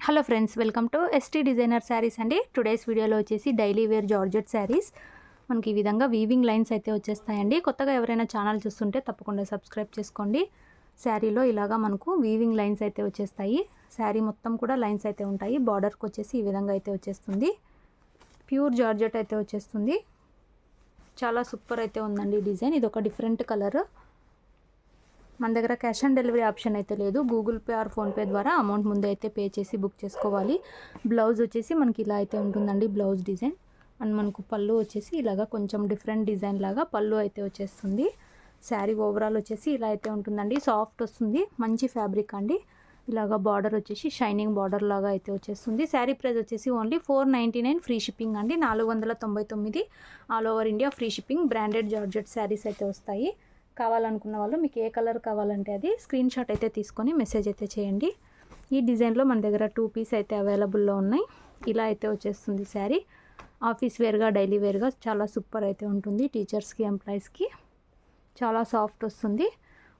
Hello friends, welcome to ST designer saris అండి. Today's వీడియోలో వచ్చేసి డైలీ వేర్ జార్జెట్ శారీస్ మనకి ఈ విధంగా వీవింగ్ లైన్స్ అయితే వచ్చేస్తాయండి. కొత్తగా ఎవరైనా ఛానల్ చూస్తుంటే తప్పకుండా సబ్స్క్రైబ్ చేసుకోండి. శారీలో ఇలాగా మనకు వీవింగ్ లైన్స్ అయితే వచ్చేస్తాయి. శారీ మొత్తం కూడా లైన్స్ అయితే ఉంటాయి. బార్డర్కి వచ్చేసి ఈ విధంగా అయితే వచ్చేస్తుంది. ప్యూర్ జార్జెట్ అయితే వచ్చేస్తుంది. చాలా సూపర్ అయితే ఉందండి డిజైన్. ఇది ఒక డిఫరెంట్ కలర్. మన దగ్గర క్యాష్ ఆన్ డెలివరీ ఆప్షన్ అయితే లేదు. గూగుల్ పే ఆర్ ఫోన్పే ద్వారా అమౌంట్ ముందే అయితే పే చేసి బుక్ చేసుకోవాలి. బ్లౌజ్ వచ్చేసి మనకి ఇలా అయితే ఉంటుందండి బ్లౌజ్ డిజైన్. అండ్ మనకు పళ్ళు వచ్చేసి ఇలాగా కొంచెం డిఫరెంట్ డిజైన్ లాగా పళ్ళు అయితే వచ్చేస్తుంది. శారీ ఓవరాల్ వచ్చేసి ఇలా అయితే ఉంటుందండి. సాఫ్ట్ వస్తుంది, మంచి ఫ్యాబ్రిక్ అండి. ఇలాగా బార్డర్ వచ్చేసి షైనింగ్ బార్డర్ లాగా అయితే వచ్చేస్తుంది. శారీ ప్రైస్ వచ్చేసి ఓన్లీ 499 ఫ్రీ షిప్పింగ్ అండి. 499 all over India free shipping. Branded georgette saris అయితే వస్తాయి. కావాలనుకున్న వాళ్ళు మీకు ఏ కలర్ కావాలంటే అది స్క్రీన్ షాట్ అయితే తీసుకొని మెసేజ్ అయితే చేయండి. ఈ డిజైన్లో మన దగ్గర 2 పీస్ అయితే అవైలబుల్లో ఉన్నాయి. ఇలా అయితే వచ్చేస్తుంది శారీ. ఆఫీస్ వేర్గా, డైలీ వేర్గా చాలా సూపర్ అయితే ఉంటుంది. టీచర్స్కి, ఎంప్లాయీస్కి చాలా సాఫ్ట్ వస్తుంది.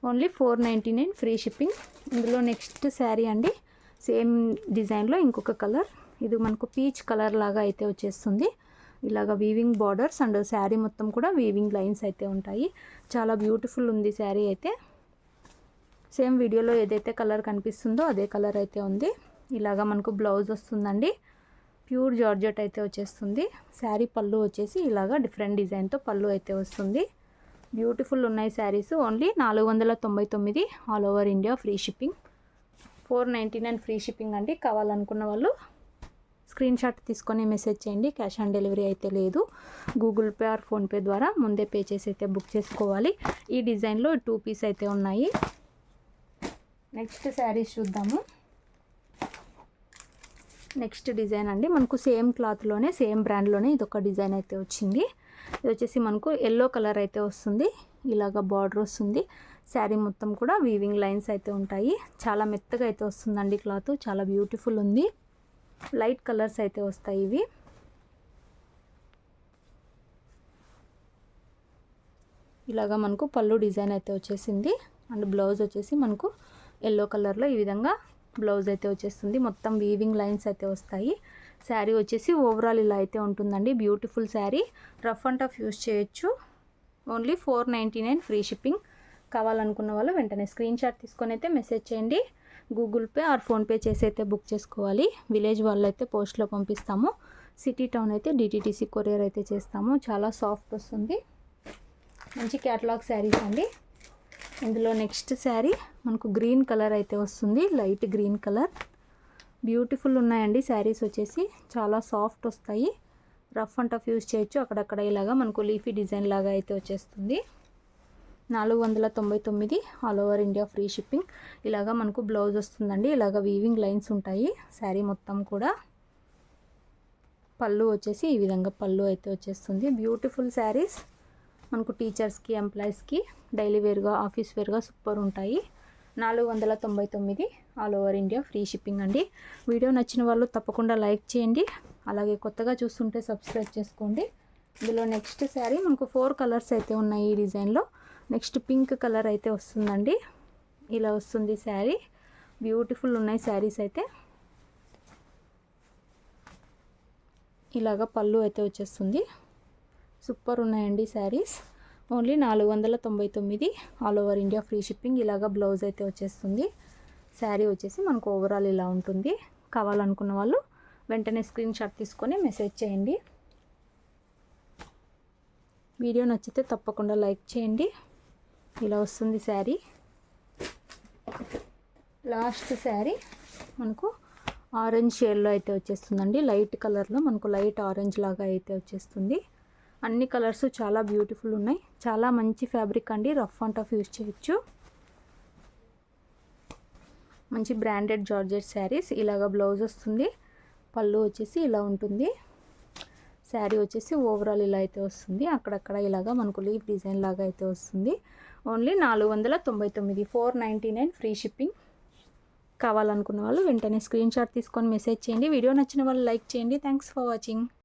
Only 499 free shipping. ఇందులో నెక్స్ట్ శారీ అండి, సేమ్ డిజైన్లో ఇంకొక కలర్. ఇది మనకు పీచ్ కలర్ లాగా అయితే వచ్చేస్తుంది. ఇలాగ వీవింగ్ బార్డర్స్ అండ్ శారీ మొత్తం కూడా వీవింగ్ లైన్స్ అయితే ఉంటాయి. చాలా బ్యూటిఫుల్ ఉంది శారీ అయితే. సేమ్ వీడియోలో ఏదైతే కలర్ కనిపిస్తుందో అదే కలర్ అయితే ఉంది. ఇలాగ మనకు బ్లౌజ్ వస్తుందండి. ప్యూర్ జార్జెట్ అయితే వచ్చేస్తుంది. శారీ పళ్ళు వచ్చేసి ఇలాగ డిఫరెంట్ డిజైన్తో పళ్ళు అయితే వస్తుంది. బ్యూటిఫుల్ ఉన్నాయి saris. Only 499 all over India free shipping. 499 free shipping అండి. కావాలనుకున్న వాళ్ళు స్క్రీన్ షాట్ తీసుకొని మెసేజ్ చేయండి. క్యాష్ ఆన్ డెలివరీ అయితే లేదు. గూగుల్ పే ఆర్ ఫోన్పే ద్వారా ముందే పే చేసి అయితే బుక్ చేసుకోవాలి. ఈ డిజైన్లో 2 పీస్ అయితే ఉన్నాయి. నెక్స్ట్ శారీస్ చూద్దాము. నెక్స్ట్ డిజైన్ అండి, మనకు సేమ్ క్లాత్లోనే సేమ్ బ్రాండ్లోనే ఇదొక డిజైన్ అయితే వచ్చింది. ఇది వచ్చేసి మనకు ఎల్లో కలర్ అయితే వస్తుంది. ఇలాగ బార్డర్ వస్తుంది. శారీ మొత్తం కూడా వీవింగ్ లైన్స్ అయితే ఉంటాయి. చాలా మెత్తగా అయితే వస్తుందండి క్లాత్. చాలా బ్యూటిఫుల్ ఉంది. లైట్ కలర్స్ అయితే వస్తాయి ఇవి. ఇలాగా మనకు పళ్ళు డిజైన్ అయితే వచ్చేసింది. అండ్ బ్లౌజ్ వచ్చేసి మనకు ఎల్లో కలర్లో ఈ విధంగా బ్లౌజ్ అయితే వచ్చేస్తుంది. మొత్తం వీవింగ్ లైన్స్ అయితే వస్తాయి. శారీ వచ్చేసి ఓవరాల్ ఇలా అయితే ఉంటుందండి. Beautiful sari. Rough and tough use చేయొచ్చు. Only 499 free shipping. కావాలనుకున్న వాళ్ళు వెంటనే స్క్రీన్ షాట్ తీసుకొని అయితే మెసేజ్ చేయండి. గూగుల్ పే ఆర్ ఫోన్పే చేసి అయితే బుక్ చేసుకోవాలి. విలేజ్ వాళ్ళు అయితే పోస్ట్లో పంపిస్తాము. సిటీ టౌన్ అయితే డిటీటీసీ కొరియర్ అయితే చేస్తాము. చాలా సాఫ్ట్ వస్తుంది. మంచి క్యాటలాగ్ శారీస్ అండి. ఇందులో నెక్స్ట్ శారీ మనకు గ్రీన్ కలర్ అయితే వస్తుంది. Light green colour. బ్యూటిఫుల్ ఉన్నాయండి శారీస్ వచ్చేసి. చాలా సాఫ్ట్ వస్తాయి. రఫ్ అండ్ టఫ్ యూజ్ చేయొచ్చు. అక్కడక్కడ ఇలాగా మనకు లీఫీ డిజైన్ లాగా అయితే వచ్చేస్తుంది. 499 all over India free shipping. ఇలాగా మనకు బ్లౌజ్ వస్తుందండి. ఇలాగ వీవింగ్ లైన్స్ ఉంటాయి శారీ మొత్తం కూడా. పళ్ళు వచ్చేసి ఈ విధంగా పళ్ళు అయితే వచ్చేస్తుంది. బ్యూటిఫుల్ శారీస్. మనకు టీచర్స్కి, ఎంప్లాయీస్కి డైలీ వేర్గా, ఆఫీస్ వేర్గా సూపర్ ఉంటాయి. 499 all over India free shipping అండి. వీడియో నచ్చిన వాళ్ళు తప్పకుండా లైక్ చేయండి. అలాగే కొత్తగా చూస్తుంటే సబ్స్క్రైబ్ చేసుకోండి. ఇందులో నెక్స్ట్ శారీ మనకు 4 కలర్స్ అయితే ఉన్నాయి ఈ డిజైన్లో. నెక్స్ట్ పింక్ కలర్ అయితే వస్తుందండి. ఇలా వస్తుంది శారీ. బ్యూటిఫుల్ ఉన్నాయి శారీస్ అయితే. ఇలాగ పళ్ళు అయితే వచ్చేస్తుంది. సూపర్ ఉన్నాయండి saris. Only 499 all over India free shipping. ఇలాగ బ్లౌజ్ అయితే వచ్చేస్తుంది. శారీ వచ్చేసి మనకు ఓవరాల్ ఇలా ఉంటుంది. కావాలనుకున్న వాళ్ళు వెంటనే స్క్రీన్ షాట్ తీసుకొని మెసేజ్ చేయండి. వీడియో నచ్చితే తప్పకుండా లైక్ చేయండి. ఇలా వస్తుంది శారీ. లాస్ట్ శారీ మనకు ఆరెంజ్ షేడ్లో అయితే వచ్చేస్తుందండి. లైట్ కలర్లో మనకు లైట్ ఆరెంజ్ లాగా అయితే వచ్చేస్తుంది. అన్ని కలర్స్ చాలా బ్యూటిఫుల్ ఉన్నాయి. చాలా మంచి ఫ్యాబ్రిక్ అండి. రఫ్ అండ్ టఫ్ యూజ్ చేయొచ్చు. మంచి బ్రాండెడ్ జార్జెట్ శారీస్. ఇలాగ బ్లౌజ్ వస్తుంది. పళ్ళు వచ్చేసి ఇలా ఉంటుంది. శారీ వచ్చేసి ఓవరాల్ ఇలా అయితే వస్తుంది. అక్కడక్కడ ఇలాగా మనకు లీఫ్ డిజైన్ లాగా అయితే వస్తుంది. Only 499 499 free shipping. కావాలనుకున్న వాళ్ళు వెంటనే స్క్రీన్ షాట్ తీసుకొని మెసేజ్ చేయండి. వీడియో నచ్చిన వాళ్ళు లైక్ చేయండి. Thanks for watching.